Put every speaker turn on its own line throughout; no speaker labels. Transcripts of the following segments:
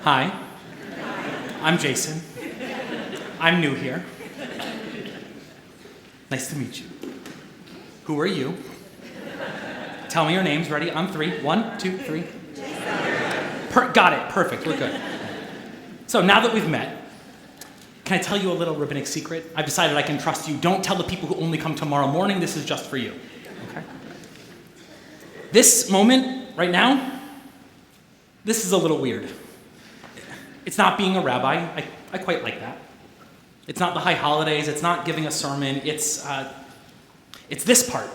Hi, I'm Jason. I'm new here. Nice to meet you. Who are you? Tell me your names. Ready? On three. 1, 2, 3. Got it. Perfect. We're good. So now that we've met, can I tell you a little rabbinic secret? I've decided I can trust you. Don't tell the people who only come tomorrow morning. This is just for you. Okay? This moment, right now, this is a little weird. It's not being a rabbi. I quite like that. It's not the high holidays. It's not giving a sermon. It's this part.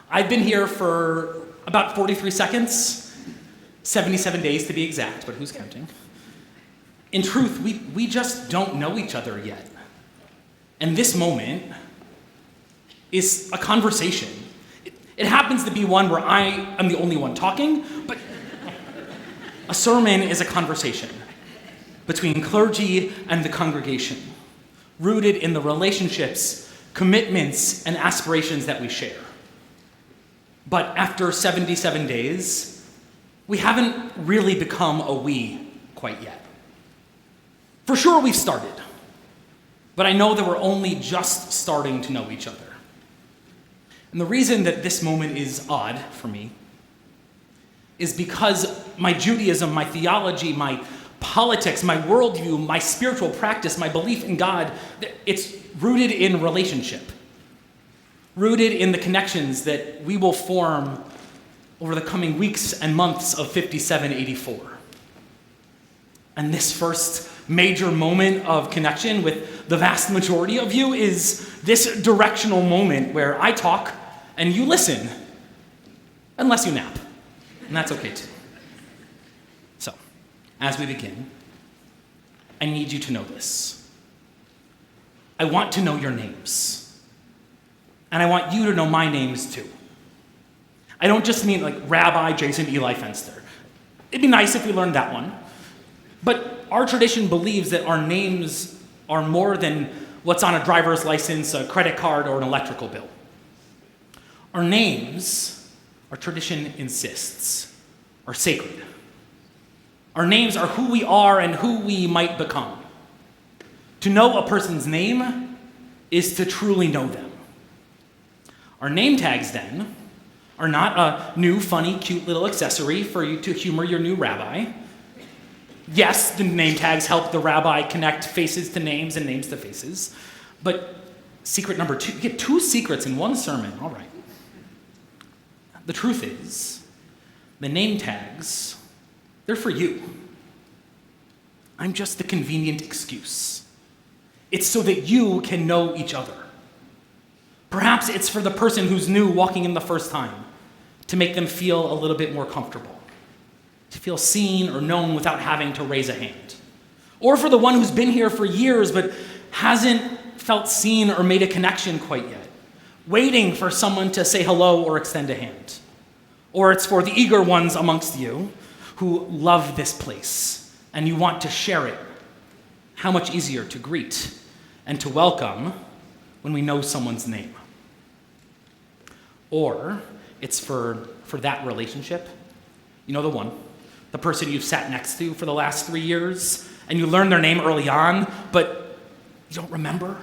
I've been here for about 43 seconds, 77 days to be exact, but who's counting? In truth, we just don't know each other yet. And this moment is a conversation. It happens to be one where I am the only one talking, but a sermon is a conversation between clergy and the congregation, rooted in the relationships, commitments, and aspirations that we share. But after 77 days, we haven't really become a we quite yet. For sure we've started, but I know that we're only just starting to know each other. And the reason that this moment is odd for me is because my Judaism, my theology, my politics, my worldview, my spiritual practice, my belief in God, it's rooted in relationship, rooted in the connections that we will form over the coming weeks and months of 5784. And this first major moment of connection with the vast majority of you is this directional moment where I talk and you listen, unless you nap. And that's okay too. So, as we begin, I need you to know this. I want to know your names. And I want you to know my names too. I don't just mean like Rabbi, Jason, Eli, Fenster. It'd be nice if we learned that one. But our tradition believes that our names are more than what's on a driver's license, a credit card, or an electrical bill. Our names, our tradition insists, are sacred. Our names are who we are and who we might become. To know a person's name is to truly know them. Our name tags, then, are not a new, funny, cute little accessory for you to humor your new rabbi. Yes, the name tags help the rabbi connect faces to names and names to faces. But secret number 2, you get 2 secrets in one sermon. All right. The truth is, the name tags, they're for you. I'm just the convenient excuse. It's so that you can know each other. Perhaps it's for the person who's new walking in the first time, to make them feel a little bit more comfortable, to feel seen or known without having to raise a hand. Or for the one who's been here for years but hasn't felt seen or made a connection quite yet, waiting for someone to say hello or extend a hand. Or it's for the eager ones amongst you who love this place and you want to share it. How much easier to greet and to welcome when we know someone's name. Or it's for that relationship, you know, the person you've sat next to for the last 3 years, and you learned their name early on, but you don't remember.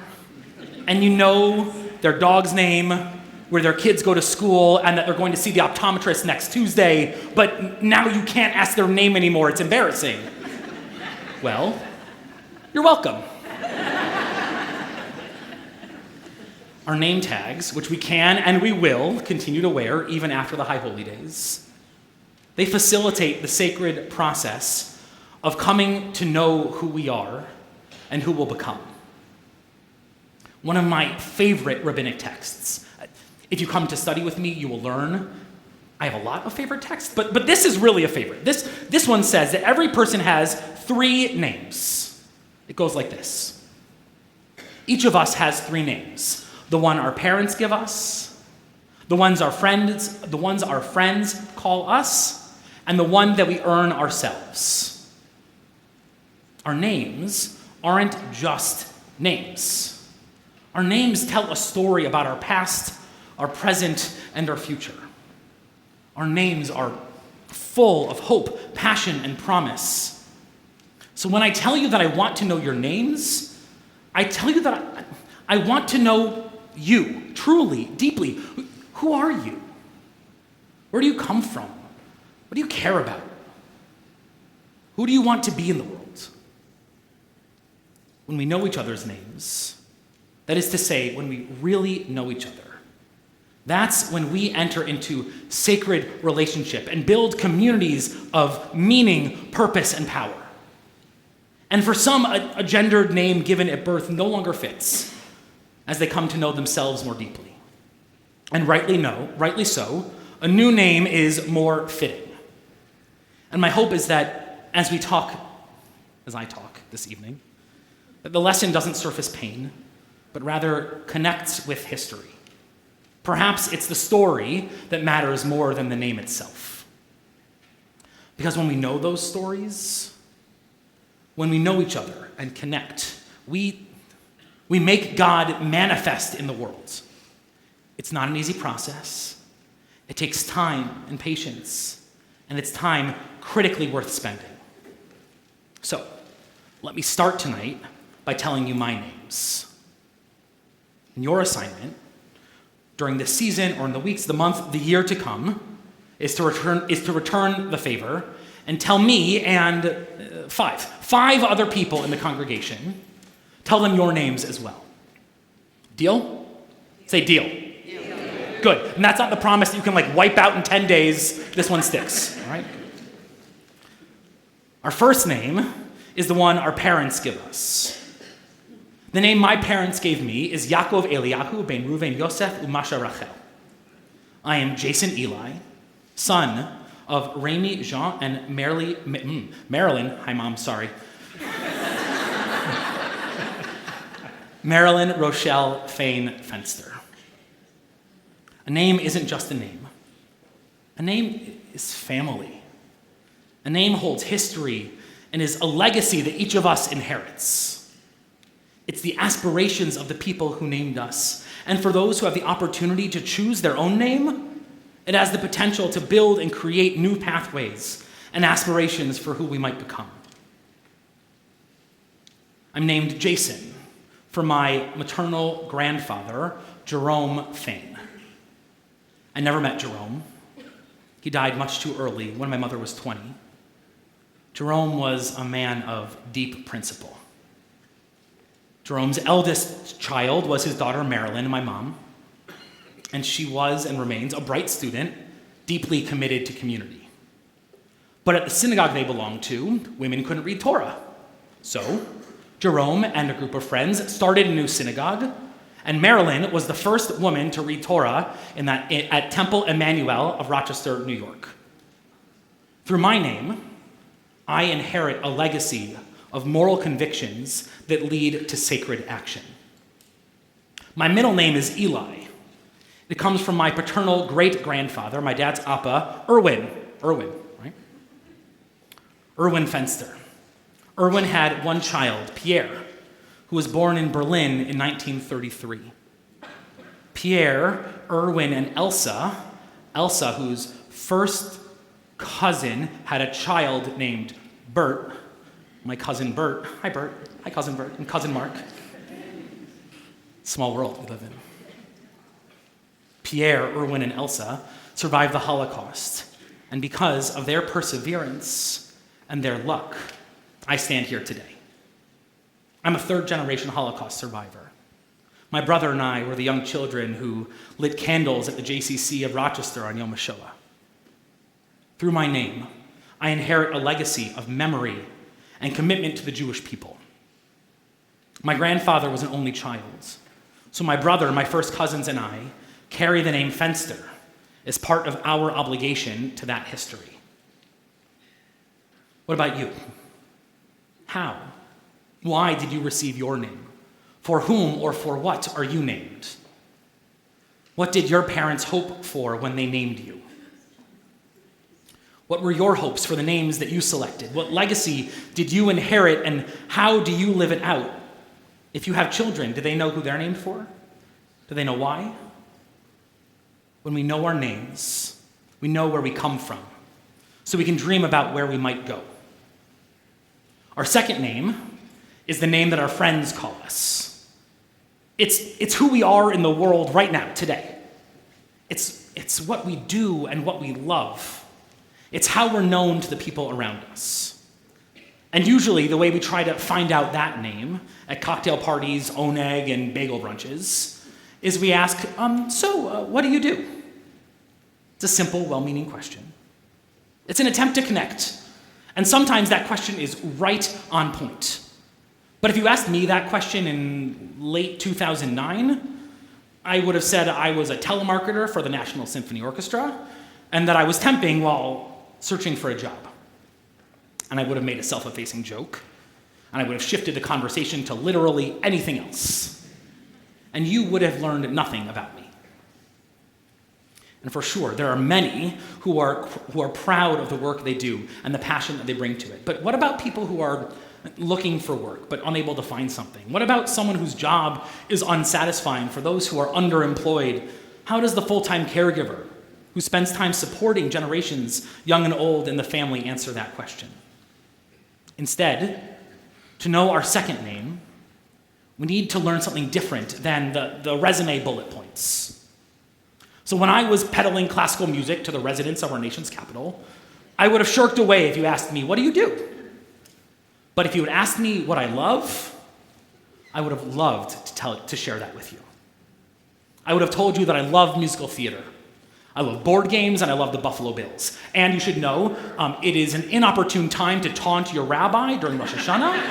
And you know their dog's name, where their kids go to school, and that they're going to see the optometrist next Tuesday, but now you can't ask their name anymore. It's embarrassing. Well, you're welcome. Our name tags, which we can and we will continue to wear even after the High Holy Days, they facilitate the sacred process of coming to know who we are and who we'll become. One of my favorite rabbinic texts. If you come to study with me, you will learn. I have a lot of favorite texts, but this is really a favorite. This one says that every person has 3 names. It goes like this. Each of us has 3 names. The one our parents give us, the ones our friends call us, and the one that we earn ourselves. Our names aren't just names. Our names tell a story about our past, our present, and our future. Our names are full full of hope, passion, and promise. So when I tell you that I want to know your names, I tell you that I want to know you, truly, deeply. Who are you? Where do you come from? What do you care about? Who do you want to be in the world? When we know each other's names, that is to say, when we really know each other, that's when we enter into sacred relationship and build communities of meaning, purpose, and power. And for some, a gendered name given at birth no longer fits as they come to know themselves more deeply. And rightly so, a new name is more fitting. And my hope is that as I talk this evening, that the lesson doesn't surface pain, but rather connects with history. Perhaps it's the story that matters more than the name itself. Because when we know those stories, when we know each other and connect, we make God manifest in the world. It's not an easy process. It takes time and patience, and it's time critically worth spending. So, let me start tonight by telling you my names. And your assignment during this season or in the weeks, the month, the year to come is to return the favor and tell me and five other people in the congregation, tell them your names as well. Deal? Say deal. Deal. Good. And that's not the promise that you can wipe out in 10 days. This one sticks, all right? Our first name is the one our parents give us. The name my parents gave me is Yaakov Eliyahu ben Reuven Yosef Umasha Rachel. I am Jason Eli, son of Rami Jean and Marilyn. Hi, Mom, sorry. Marilyn Rochelle Fain Fenster. A name isn't just a name. A name is family. A name holds history and is a legacy that each of us inherits. It's the aspirations of the people who named us. And for those who have the opportunity to choose their own name, it has the potential to build and create new pathways and aspirations for who we might become. I'm named Jason for my maternal grandfather, Jerome Fain. I never met Jerome. He died much too early when my mother was 20. Jerome was a man of deep principle. Jerome's eldest child was his daughter Marilyn, my mom, and she was and remains a bright student, deeply committed to community. But at the synagogue they belonged to, women couldn't read Torah. So Jerome and a group of friends started a new synagogue, and Marilyn was the first woman to read Torah at Temple Emmanuel of Rochester, New York. Through my name, I inherit a legacy of moral convictions that lead to sacred action. My middle name is Eli. It comes from my paternal great-grandfather, my dad's appa, Erwin, right? Erwin Fenster. Erwin had one child, Pierre, who was born in Berlin in 1933. Pierre, Erwin, and Elsa, whose first cousin had a child named Bert, my cousin Bert. Hi, Bert. Hi, cousin Bert. And cousin Mark. Small world we live in. Pierre, Erwin, and Elsa survived the Holocaust. And because of their perseverance and their luck, I stand here today. I'm a third-generation Holocaust survivor. My brother and I were the young children who lit candles at the JCC of Rochester on Yom HaShoah. Through my name, I inherit a legacy of memory and commitment to the Jewish people. My grandfather was an only child, so my brother, my first cousins, and I carry the name Fenster as part of our obligation to that history. What about you? How? Why did you receive your name? For whom or for what are you named? What did your parents hope for when they named you? What were your hopes for the names that you selected? What legacy did you inherit, and how do you live it out? If you have children, do they know who they're named for? Do they know why? When we know our names, we know where we come from. so we can dream about where we might go. Our second name is the name that our friends call us. It's who we are in the world right now, today. It's what we do and what we love. It's how we're known to the people around us. And usually the way we try to find out that name at cocktail parties, oneg, and bagel brunches is we ask, what do you do? It's a simple, well-meaning question. It's an attempt to connect. And sometimes that question is right on point. But if you asked me that question in late 2009, I would have said I was a telemarketer for the National Symphony Orchestra and that I was temping while searching for a job. And I would have made a self-effacing joke, and I would have shifted the conversation to literally anything else. And you would have learned nothing about me. And for sure, there are many who are proud of the work they do and the passion that they bring to it. But what about people who are looking for work but unable to find something? What about someone whose job is unsatisfying? For those who are underemployed, how does the full-time caregiver who spends time supporting generations, young and old, in the family answer that question? Instead, to know our second name, we need to learn something different than the resume bullet points. So when I was peddling classical music to the residents of our nation's capital, I would have shirked away if you asked me, what do you do? But if you had asked me what I love, I would have loved to share that with you. I would have told you that I love musical theater. I love board games, and I love the Buffalo Bills. And you should know, it is an inopportune time to taunt your rabbi during Rosh Hashanah.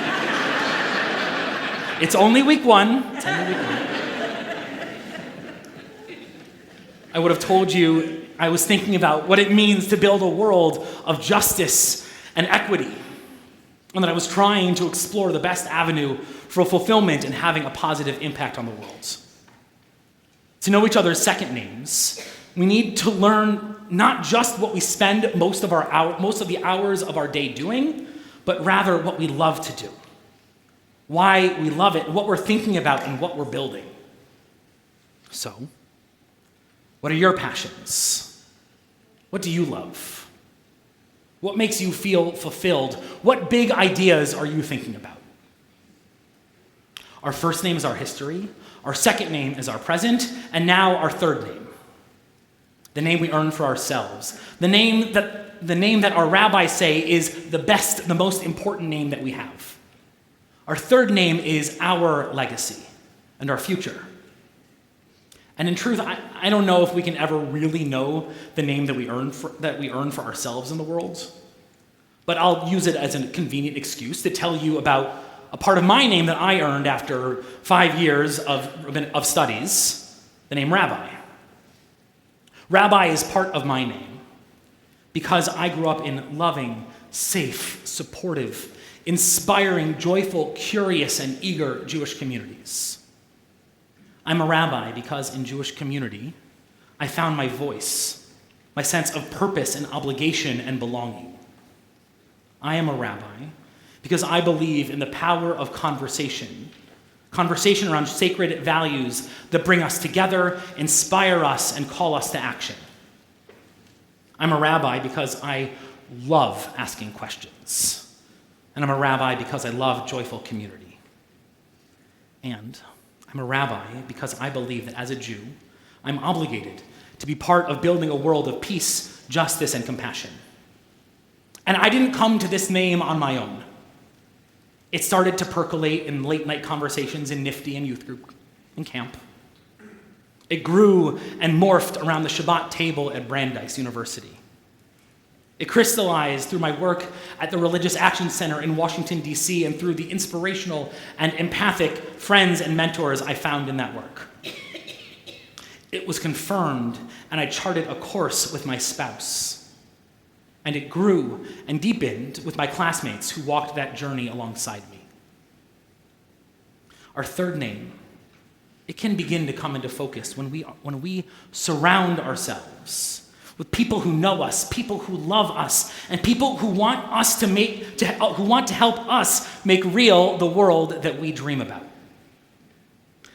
It's only week one. I would have told you I was thinking about what it means to build a world of justice and equity, and that I was trying to explore the best avenue for fulfillment and having a positive impact on the world. To know each other's second names, we need to learn not just what we spend most of the hours of our day doing, but rather what we love to do, why we love it, what we're thinking about, and what we're building. So, what are your passions? What do you love? What makes you feel fulfilled? What big ideas are you thinking about? Our first name is our history, our second name is our present, and now our third name. The name we earn for ourselves. The name that our rabbis say is the best, the most important name that we have. Our third name is our legacy and our future. And in truth, I don't know if we can ever really know the name that we earn for ourselves in the world. But I'll use it as a convenient excuse to tell you about a part of my name that I earned after 5 years of studies, the name Rabbi. Rabbi is part of my name because I grew up in loving, safe, supportive, inspiring, joyful, curious, and eager Jewish communities. I'm a rabbi because in Jewish community, I found my voice, my sense of purpose and obligation and belonging. I am a rabbi because I believe in the power of conversation around sacred values that bring us together, inspire us, and call us to action. I'm a rabbi because I love asking questions. And I'm a rabbi because I love joyful community. And I'm a rabbi because I believe that as a Jew, I'm obligated to be part of building a world of peace, justice, and compassion. And I didn't come to this name on my own. It started to percolate in late-night conversations in Nifty and youth group and camp. It grew and morphed around the Shabbat table at Brandeis University. It crystallized through my work at the Religious Action Center in Washington, D.C., and through the inspirational and empathic friends and mentors I found in that work. It was confirmed, and I charted a course with my spouse. And it grew and deepened with my classmates who walked that journey alongside me. Our third name, it can begin to come into focus when we surround ourselves with people who know us, people who love us, and people who want to help us make real the world that we dream about.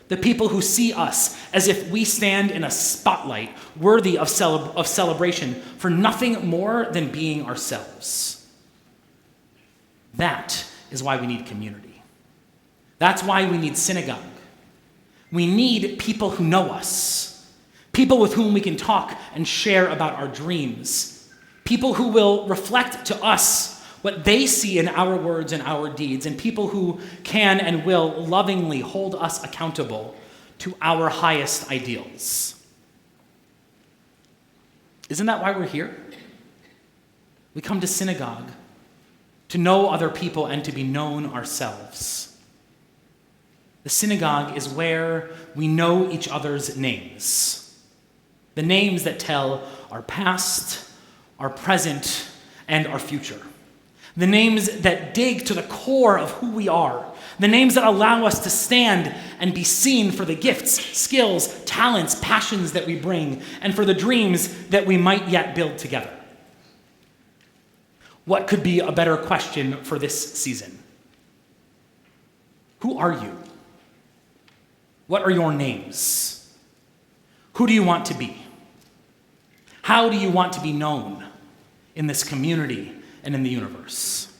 the people who see us as if we stand in a spotlight worthy of celebration for nothing more than being ourselves. That is why we need community. That's why we need synagogue. We need people who know us, people with whom we can talk and share about our dreams, people who will reflect to us what they see in our words and our deeds, and people who can and will lovingly hold us accountable to our highest ideals. Isn't that why we're here? We come to synagogue to know other people and to be known ourselves. The synagogue is where we know each other's names, the names that tell our past, our present, and our future. The names that dig to the core of who we are. The names that allow us to stand and be seen for the gifts, skills, talents, passions that we bring, and for the dreams that we might yet build together. What could be a better question for this season? Who are you? What are your names? Who do you want to be? How do you want to be known in this community and in the universe?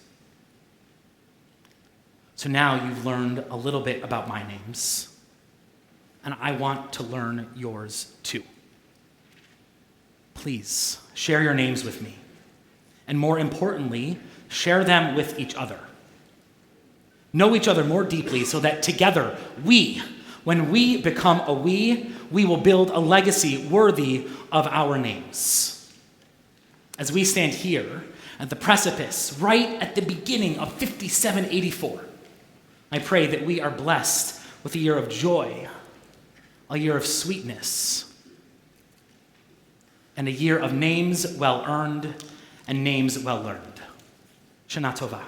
So now you've learned a little bit about my names, and I want to learn yours too. Please share your names with me, and more importantly, share them with each other. Know each other more deeply so that together when we become a we will build a legacy worthy of our names. As we stand here at the precipice, right at the beginning of 5784, I pray that we are blessed with a year of joy, a year of sweetness, and a year of names well earned and names well learned. Shana Tova.